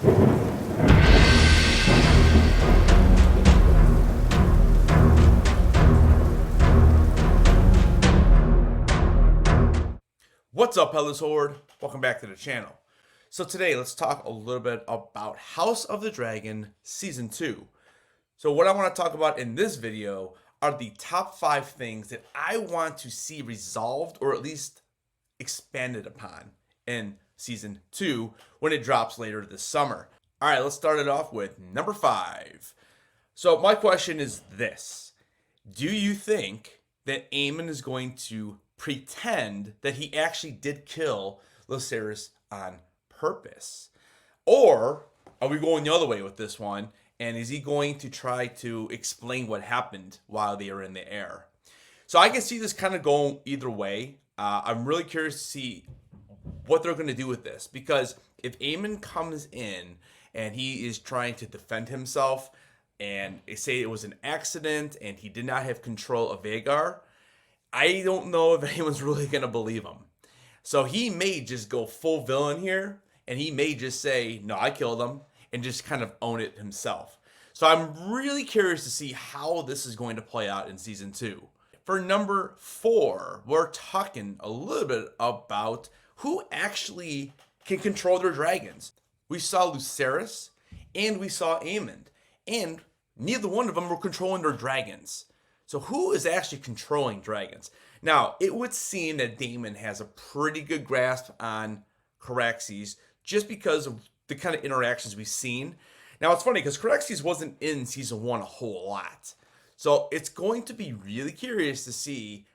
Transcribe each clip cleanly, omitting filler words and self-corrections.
What's up, Headless Horde? Welcome back to the channel. So today, let's talk a little bit about House of the Dragon Season 2. So what I want to talk about in this video are the top 5 things that I want to see resolved or at least expanded upon in Season 2 when it drops later this summer. Alright, let's start it off with number 5. So my question is this. Do you think that Aemon is going to pretend that he actually did kill Lucerys on purpose? Or are we going the other way with this one? And is he going to try to explain what happened while they are in the air? So I can see this kind of going either way. I'm really curious to see what they're going to do with this. Because if Aemon comes in and he is trying to defend himself and say it was an accident and he did not have control of Vhagar, I don't know if anyone's really going to believe him. So he may just go full villain here, and he may just say, no, I killed him, and just kind of own it himself. So I'm really curious to see how this is going to play out in Season 2. For number 4, we're talking a little bit about who actually can control their dragons. We saw Lucerys, and we saw Aemon, and neither one of them were controlling their dragons. So who is actually controlling dragons? Now, it would seem that Daemon has a pretty good grasp on Caraxes just because of the kind of interactions we've seen. Now, it's funny because Caraxes wasn't in Season 1 a whole lot. So it's going to be really curious to see,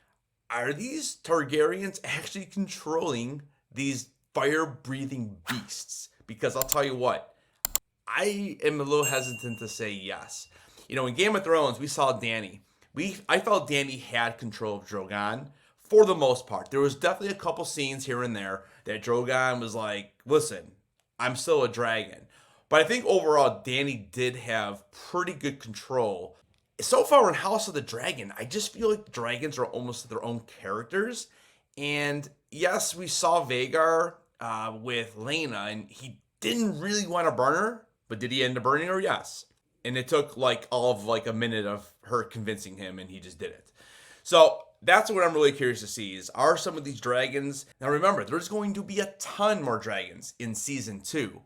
are these Targaryens actually controlling these fire-breathing beasts? Because I'll tell you what, I am a little hesitant to say yes. You know, in Game of Thrones, we saw Dany. I felt Dany had control of Drogon for the most part. There was definitely a couple scenes here and there that Drogon was like, listen, I'm still a dragon. But I think overall, Dany did have pretty good control. So far in House of the Dragon, I just feel like dragons are almost their own characters. And yes, we saw Vhagar with Laena, and he didn't really want to burn her. But did he end up burning her? Yes. And it took all of a minute of her convincing him, and he just did it. So that's what I'm really curious to see is, are some of these dragons... Now remember, there's going to be a ton more dragons in Season 2.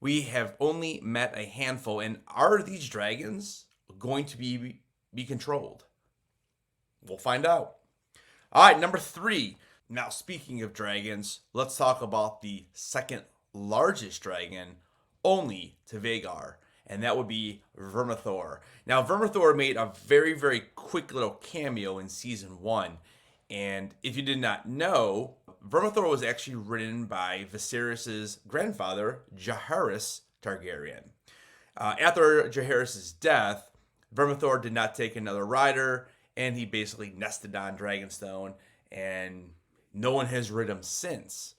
We have only met a handful, and are these dragons going to be controlled? We'll find out. All right, number 3. Now, speaking of dragons, let's talk about the second largest dragon, only to Vhagar. And that would be Vermithor. Now, Vermithor made a very, very quick little cameo in Season 1. And if you did not know, Vermithor was actually written by Viserys' grandfather, Jaehaerys Targaryen. After Jaehaerys' death, Vermithor did not take another rider, and he basically nested on Dragonstone, and no one has rid him since.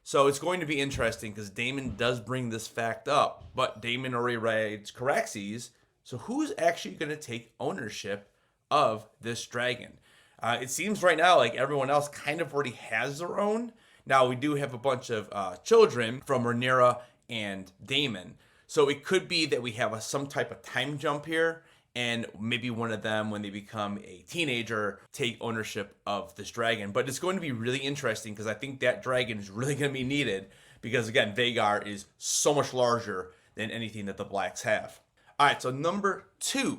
So it's going to be interesting because Daemon does bring this fact up, but Daemon already rides Caraxes. So who's actually going to take ownership of this dragon? It seems right now like everyone else kind of already has their own. Now we do have a bunch of children from Rhaenyra and Daemon. So it could be that we have some type of time jump here, and maybe one of them, when they become a teenager, take ownership of this dragon. But it's going to be really interesting because I think that dragon is really going to be needed because, again, Vhagar is so much larger than anything that the Blacks have. All right, so number 2.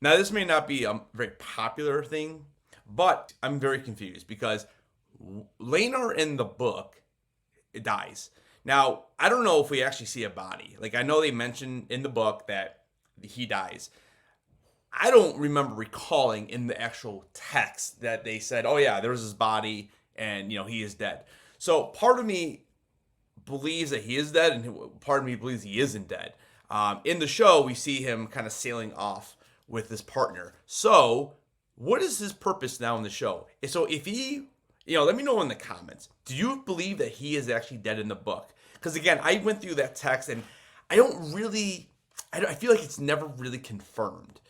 Now, this may not be a very popular thing, but I'm very confused because Laenor in the book dies. Now, I don't know if we actually see a body. I know they mention in the book that he dies. I don't remember recalling in the actual text that they said, oh yeah, there was his body and, he is dead. So part of me believes that he is dead and part of me believes he isn't dead. In the show, we see him kind of sailing off with his partner. So what is his purpose now in the show? So if he, let me know in the comments. Do you believe that he is actually dead in the book? Because again, I went through that text and I feel like it's never really confirmed.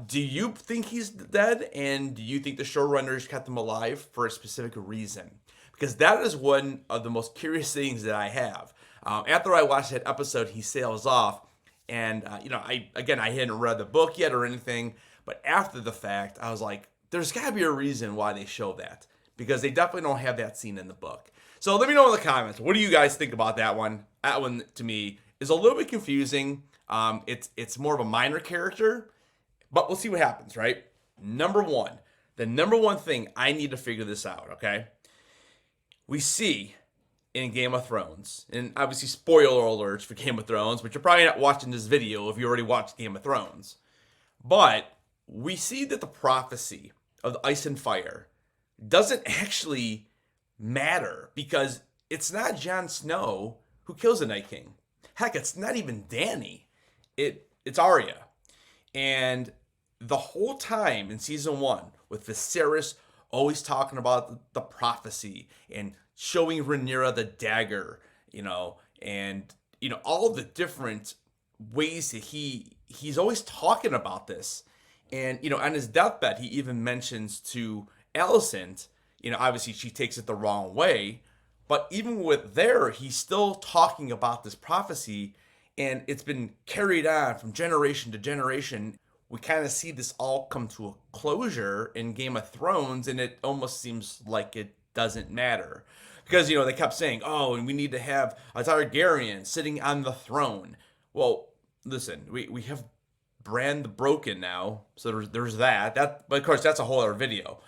Do you think he's dead? And do you think the showrunners kept him alive for a specific reason? Because that is one of the most curious things that I have. After I watched that episode, he sails off, and I hadn't read the book yet or anything, but after the fact, I was like, there's got to be a reason why they show that, because they definitely don't have that scene in the book. So let me know in the comments, what do you guys think about that one? That one to me is a little bit confusing. It's more of a minor character, but we'll see what happens, right? The number one thing I need to figure this out, okay? We see in Game of Thrones, and obviously spoiler alerts for Game of Thrones, but you're probably not watching this video if you already watched Game of Thrones. But we see that the prophecy of the ice and fire doesn't actually matter, because it's not Jon Snow who kills the Night King. Heck, it's not even Dany. It's Arya. And the whole time in season 1, with Viserys always talking about the prophecy and showing Rhaenyra the dagger, and all the different ways that he's always talking about this. And on his deathbed, he even mentions to Alicent, obviously she takes it the wrong way, but even with there, he's still talking about this prophecy, and it's been carried on from generation to generation. We kind of see this all come to a closure in Game of Thrones, and it almost seems like it doesn't matter. Because, they kept saying, oh, and we need to have a Targaryen sitting on the throne. Well, listen, we have Bran the Broken now, so there's that. But of course, that's a whole other video.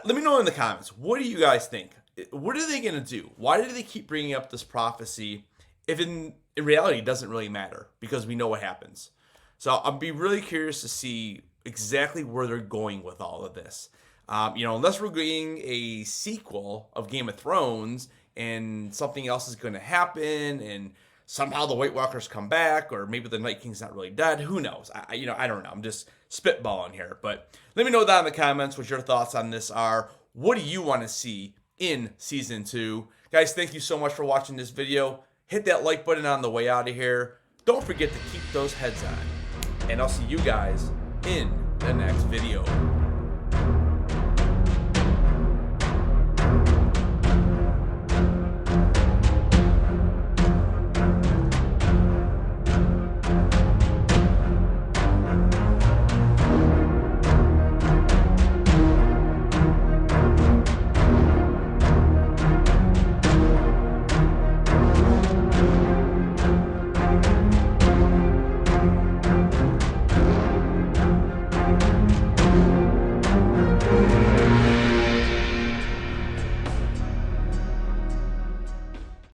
Let me know in the comments, what do you guys think? What are they going to do? Why do they keep bringing up this prophecy if in reality it doesn't really matter, because we know what happens? So I'll be really curious to see exactly where they're going with all of this. Unless we're getting a sequel of Game of Thrones and something else is going to happen, and somehow the White Walkers come back, or maybe the Night King's not really dead. Who knows? I don't know. I'm just spitballing here. But let me know down in the comments what your thoughts on this are. What do you want to see in season 2? Guys, thank you so much for watching this video. Hit that like button on the way out of here. Don't forget to keep those heads on. And I'll see you guys in the next video.